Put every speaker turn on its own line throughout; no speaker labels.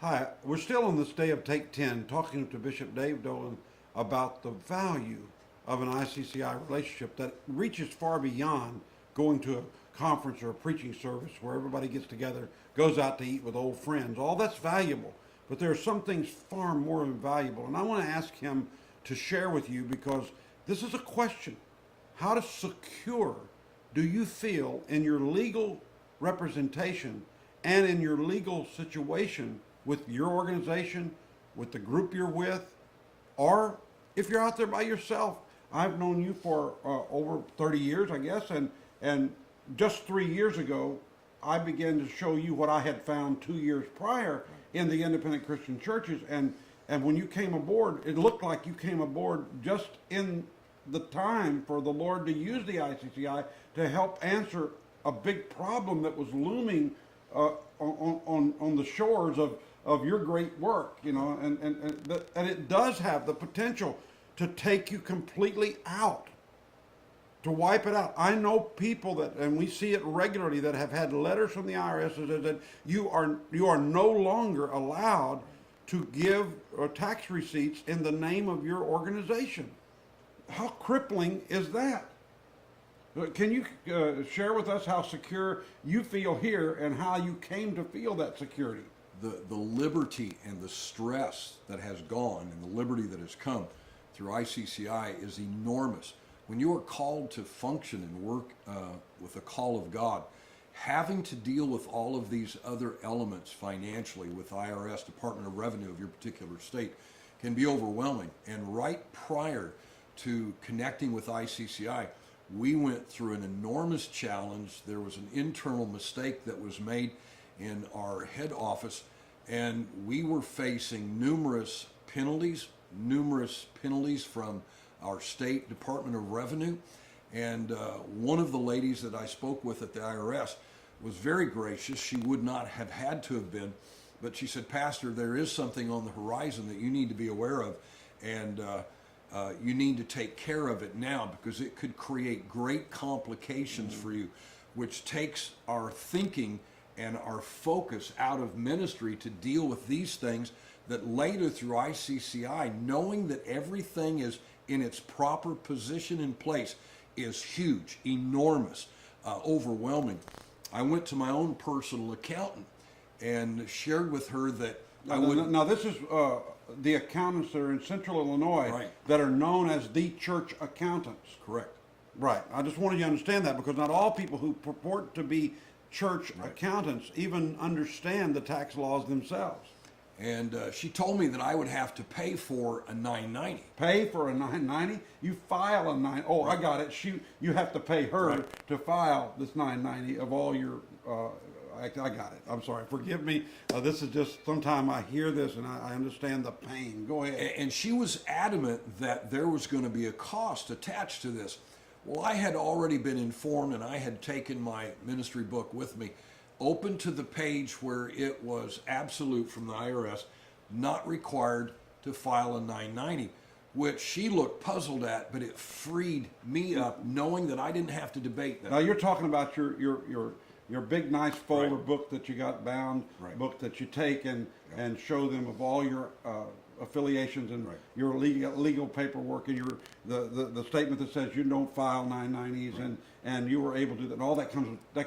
Hi, we're still on this day of Take 10 talking to Bishop Dave Dolan about the value of an ICCI relationship that reaches far beyond going to a conference or a preaching service where everybody gets together, goes out to eat with old friends. All that's valuable, but there are some things far more valuable. And I want to ask him to share with you because this is a question. How to secure do you feel in your legal representation and in your legal situation with your organization, with the group you're with, or if you're out there by yourself? I've known you for over 30 years, I guess, and just 3 years ago, I began to show you what I had found 2 years prior in the independent Christian churches, and when you came aboard, it looked like you came aboard just in the time for the Lord to use the ICCI to help answer a big problem that was looming on the shores of your great work, you know, and it does have the potential to take you completely out, to wipe it out. I know people that, and we see it regularly, that have had letters from the IRS that says that you are no longer allowed to give tax receipts in the name of your organization. How crippling is that? Can you share with us how secure you feel here and how you came to feel that security?
The liberty and the stress that has gone and the liberty that has come through ICCI is enormous. When you are called to function and work with the call of God, having to deal with all of these other elements financially with IRS, Department of Revenue of your particular state, can be overwhelming. And right prior to connecting with ICCI, we went through an enormous challenge. There was an internal mistake that was made in our head office, and we were facing numerous penalties from our state Department of Revenue. And one of the ladies that I spoke with at the IRS was very gracious. She would not have had to have been, but she said, "Pastor, there is something on the horizon that you need to be aware of, and you need to take care of it now because it could create great complications for you," which takes our thinking and our focus out of ministry to deal with these things that later through ICCI, knowing that everything is in its proper position and place, is huge, enormous, overwhelming. I went to my own personal accountant and shared with her that
Now this is the accountants that are in Central Illinois,
Right.
that are known as the church accountants.
Correct.
Right. I just wanted you to understand that because not all people who purport to be church
Right.
accountants even understand the tax laws themselves.
And she told me that I would have to pay for a 990.
Pay for a 990? You file a 9. Oh, I got it. You have to pay her
Right.
to file this 990 of all your. I got it. I'm sorry. Forgive me. This is just, sometimes I hear this and I understand the pain. Go ahead.
And she was adamant that there was going to be a cost attached to this. Well, I had already been informed, and I had taken my ministry book with me, open to the page where it was absolute from the IRS, not required to file a 990, which she looked puzzled at, but it freed me up knowing that I didn't have to debate that.
Now you're talking about your big nice folder book that you got bound,
Right.
book that you take and show them of all your affiliations and
Right.
your legal paperwork and your the statement that says you don't file 990s and you were able to do that. And all that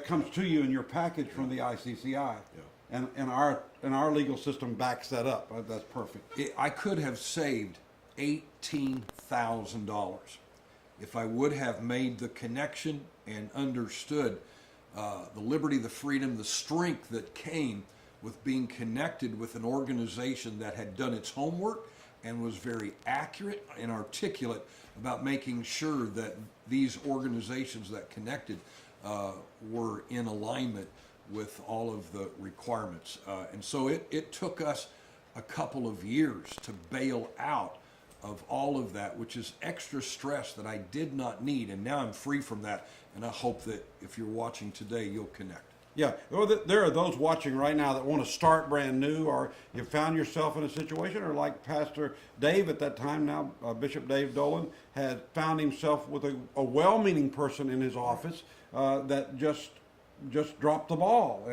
comes to you in your package from the ICCI.
Yeah.
And our legal system backs that up. That's perfect.
I could have saved $18,000 if I would have made the connection and understood the liberty, the freedom, the strength that came with being connected with an organization that had done its homework and was very accurate and articulate about making sure that these organizations that connected were in alignment with all of the requirements. And so it took us a couple of years to bail out of all of that, which is extra stress that I did not need. And now I'm free from that. And I hope that if you're watching today, you'll connect.
Yeah, well, there are those watching right now that want to start brand new, or you found yourself in a situation, or like Pastor Dave at that time now, Bishop Dave Dolan, had found himself with a well-meaning person in his office that just dropped the ball.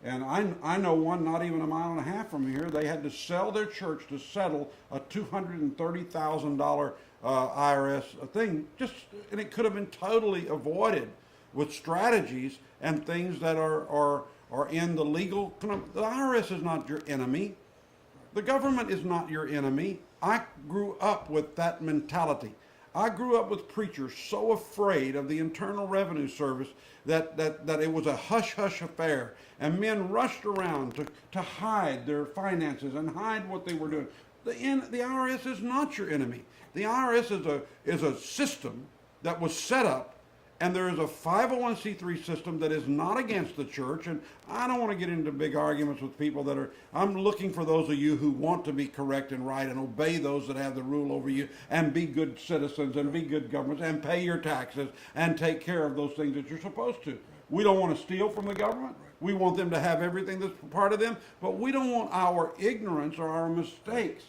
And I know one not even a mile and a half from here. They had to sell their church to settle a $230,000 IRS thing. And it could have been totally avoided with strategies and things that are in the legal. The IRS is not your enemy. The government is not your enemy. I grew up with that mentality. I grew up with preachers so afraid of the Internal Revenue Service that it was a hush-hush affair, and men rushed around to hide their finances and hide what they were doing. The IRS is not your enemy. The IRS is a system that was set up, and there is a 501c3 system that is not against the church. And I don't want to get into big arguments with people I'm looking for those of you who want to be correct and right and obey those that have the rule over you and be good citizens and be good governments and pay your taxes and take care of those things that you're supposed to. We don't want to steal from the government. We want them to have everything that's part of them, but we don't want our ignorance or our mistakes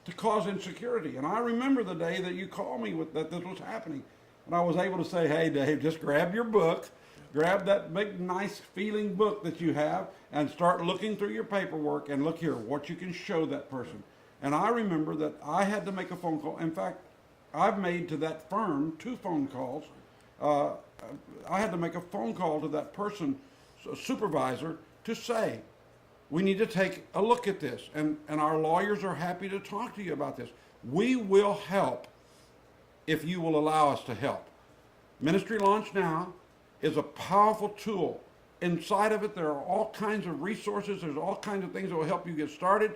to cause insecurity. And I remember the day that you called me that this was happening. And I was able to say, hey, Dave, just grab your book, grab that big, nice feeling book that you have, and start looking through your paperwork and look here, what you can show that person. And I remember that I had to make a phone call. In fact, I've made to that firm 2 phone calls. I had to make a phone call to that person, supervisor, to say, we need to take a look at this. And our lawyers are happy to talk to you about this. We will help if you will allow us to help. Ministry Launch Now is a powerful tool. Inside of it, there are all kinds of resources. There's all kinds of things that will help you get started.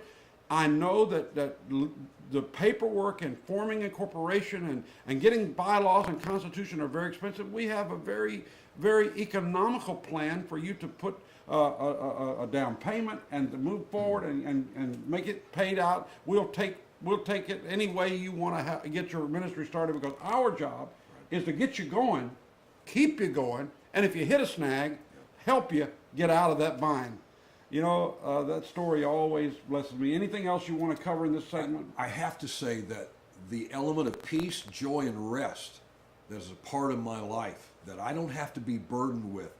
I know that the paperwork and forming a corporation and getting bylaws and constitution are very expensive. We have a very, very economical plan for you to put a down payment and to move forward and make it paid out. We'll take it any way you want to get your ministry started, because our job is to get you going, keep you going, and if you hit a snag, help you get out of that bind. You know, that story always blesses me. Anything else you want to cover in this segment?
I have to say that the element of peace, joy, and rest that is a part of my life that I don't have to be burdened with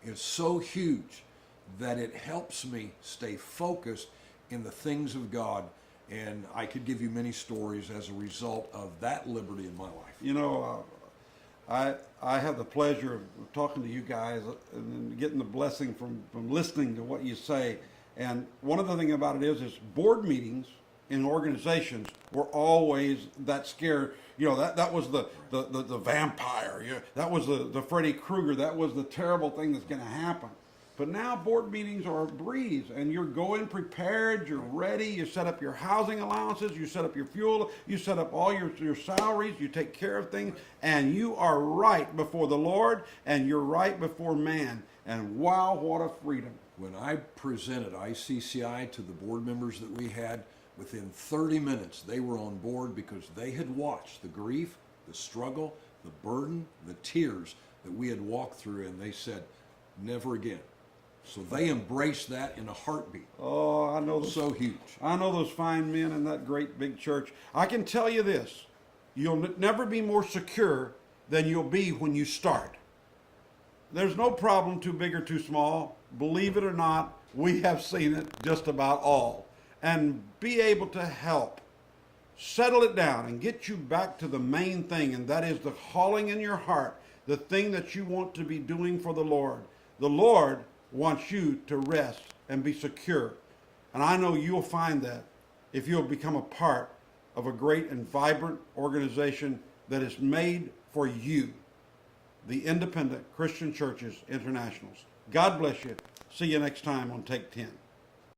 is so huge that it helps me stay focused in the things of God. And I could give you many stories as a result of that liberty in my life.
You know, I have the pleasure of talking to you guys and getting the blessing from listening to what you say. And one of the things about it is board meetings in organizations were always that scare. You know, that was the vampire. Yeah, that was the Freddy Krueger. That was the terrible thing that's going to happen. But now board meetings are a breeze, and you're going prepared, you're ready, you set up your housing allowances, you set up your fuel, you set up all your salaries, you take care of things, and you are right before the Lord, and you're right before man. And wow, what a freedom.
When I presented ICCI to the board members that we had, within 30 minutes they were on board because they had watched the grief, the struggle, the burden, the tears that we had walked through, and they said, never again. So they embraced that in a heartbeat.
Oh, I know.
So huge.
I know those fine men in that great big church. I can tell you this. You'll never be more secure than you'll be when you start. There's no problem too big or too small. Believe it or not, we have seen it just about all. And be able to help settle it down and get you back to the main thing, and that is the calling in your heart, the thing that you want to be doing for the Lord. The Lord wants you to rest and be secure. And I know you'll find that if you'll become a part of a great and vibrant organization that is made for you, the Independent Christian Churches Internationals. God bless you. See you next time on Take 10.